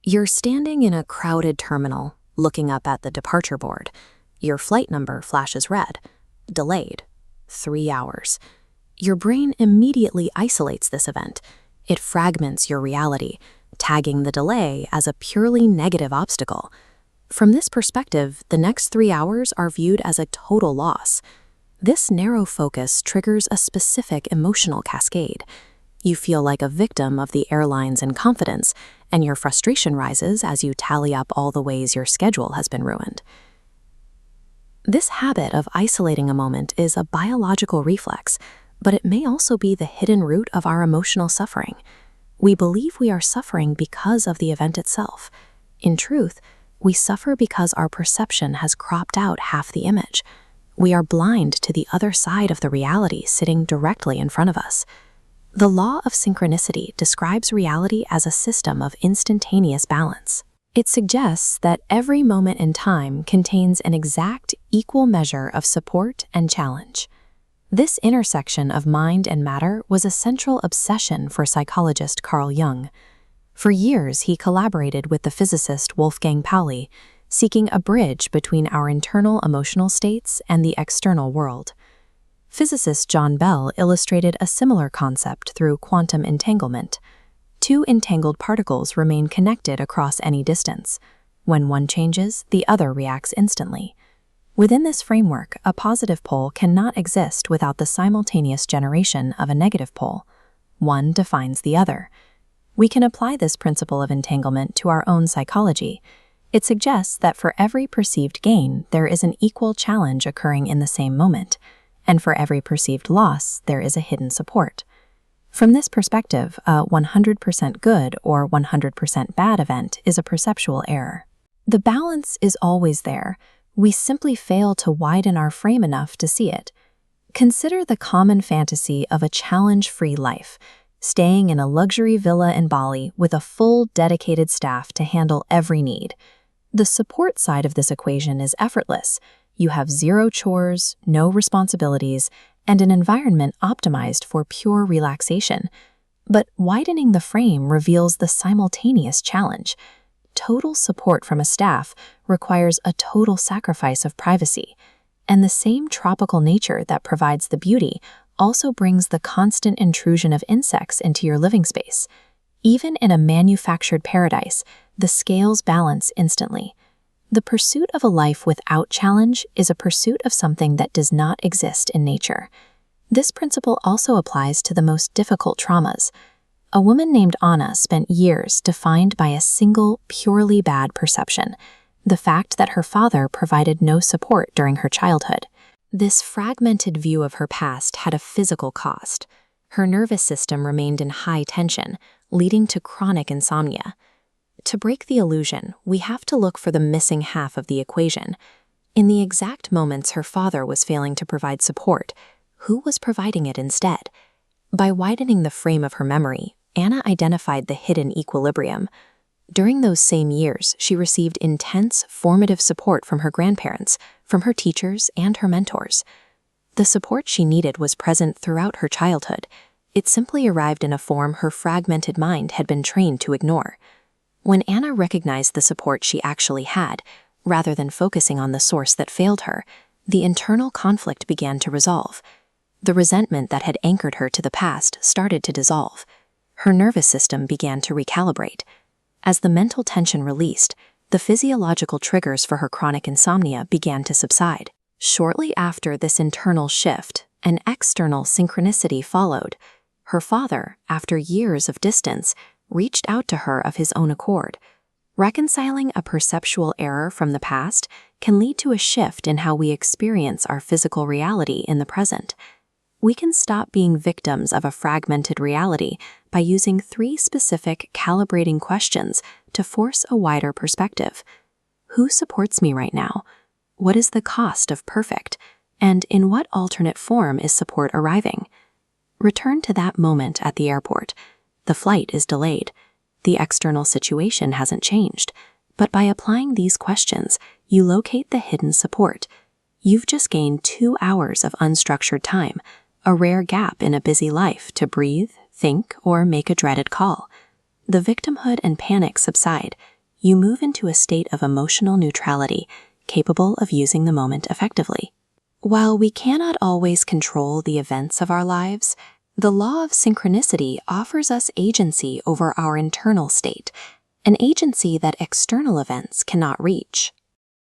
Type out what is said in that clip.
You're standing in a crowded terminal, looking up at the departure board. Your flight number flashes red. Delayed. 3 hours. Your brain immediately isolates this event. It fragments your reality, tagging the delay as a purely negative obstacle. From this perspective, the next 3 hours are viewed as a total loss. This narrow focus triggers a specific emotional cascade. You feel like a victim of the airline's incompetence, and your frustration rises as you tally up all the ways your schedule has been ruined. This habit of isolating a moment is a biological reflex, but it may also be the hidden root of our emotional suffering. We believe we are suffering because of the event itself. In truth, we suffer because our perception has cropped out half the image. We are blind to the other side of the reality sitting directly in front of us. The law of synchronicity describes reality as a system of instantaneous balance. It suggests that every moment in time contains an exact, equal measure of support and challenge. This intersection of mind and matter was a central obsession for psychologist Carl Jung. For years, he collaborated with the physicist Wolfgang Pauli, seeking a bridge between our internal emotional states and the external world. Physicist John Bell illustrated a similar concept through quantum entanglement. Two entangled particles remain connected across any distance. When one changes, the other reacts instantly. Within this framework, a positive pole cannot exist without the simultaneous generation of a negative pole. One defines the other. We can apply this principle of entanglement to our own psychology. It suggests that for every perceived gain, there is an equal challenge occurring in the same moment, and for every perceived loss, there is a hidden support. From this perspective, a 100% good or 100% bad event is a perceptual error. The balance is always there. We simply fail to widen our frame enough to see it. Consider the common fantasy of a challenge-free life, staying in a luxury villa in Bali with a full, dedicated staff to handle every need. The support side of this equation is effortless. You have zero chores, no responsibilities, and an environment optimized for pure relaxation. But widening the frame reveals the simultaneous challenge. Total support from a staff requires a total sacrifice of privacy, and the same tropical nature that provides the beauty also brings the constant intrusion of insects into your living space. Even in a manufactured paradise, the scales balance instantly. The pursuit of a life without challenge is a pursuit of something that does not exist in nature. This principle also applies to the most difficult traumas. A woman named Anna spent years defined by a single, purely bad perception, the fact that her father provided no support during her childhood. This fragmented view of her past had a physical cost. Her nervous system remained in high tension, leading to chronic insomnia. To break the illusion, we have to look for the missing half of the equation. In the exact moments her father was failing to provide support, who was providing it instead? By widening the frame of her memory, Anna identified the hidden equilibrium. During those same years, she received intense, formative support from her grandparents, from her teachers, and her mentors. The support she needed was present throughout her childhood. It simply arrived in a form her fragmented mind had been trained to ignore. When Anna recognized the support she actually had, rather than focusing on the source that failed her, the internal conflict began to resolve. The resentment that had anchored her to the past started to dissolve. Her nervous system began to recalibrate. As the mental tension released, the physiological triggers for her chronic insomnia began to subside. Shortly after this internal shift, an external synchronicity followed. Her father, after years of distance, reached out to her of his own accord. Reconciling a perceptual error from the past can lead to a shift in how we experience our physical reality in the present. We can stop being victims of a fragmented reality by using 3 specific calibrating questions to force a wider perspective. Who supports me right now? What is the cost of perfect? And in what alternate form is support arriving? Return to that moment at the airport. The flight is delayed. The external situation hasn't changed. But by applying these questions, you locate the hidden support. You've just gained 2 hours of unstructured time, a rare gap in a busy life to breathe, think, or make a dreaded call. The victimhood and panic subside. you move into a state of emotional neutrality, capable of using the moment effectively. While we cannot always control the events of our lives, the law of synchronicity offers us agency over our internal state, an agency that external events cannot reach.